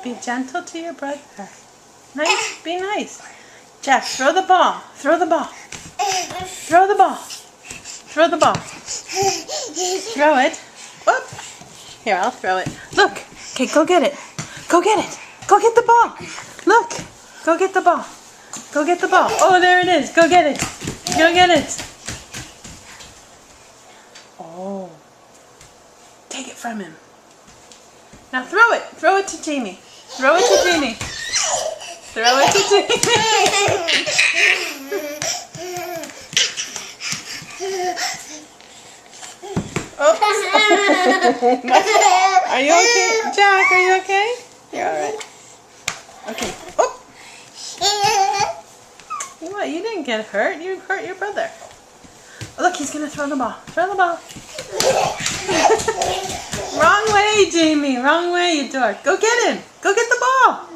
Be gentle to your brother. Nice. Be nice. Jack, throw the ball. Throw the ball. Throw the ball. Throw the ball. Throw it. Whoop. Here, I'll throw it. Look. Okay, go get it. Go get it. Go get the ball. Look. Go get the ball. Go get the ball. Oh, there it is. Go get it. Go get it. Oh. Take it from him. Now throw it. Throw it to Jamie. Throw it to Jamie. Throw it to Jamie. Oops. Are you okay? Jack, are you okay? You're alright. Okay. Oh. What? You didn't get hurt. You hurt your brother. Oh, look, he's going to throw the ball. Throw the ball. Wrong way, Jamie. Wrong way, you dork. Go get him. Go get the ball.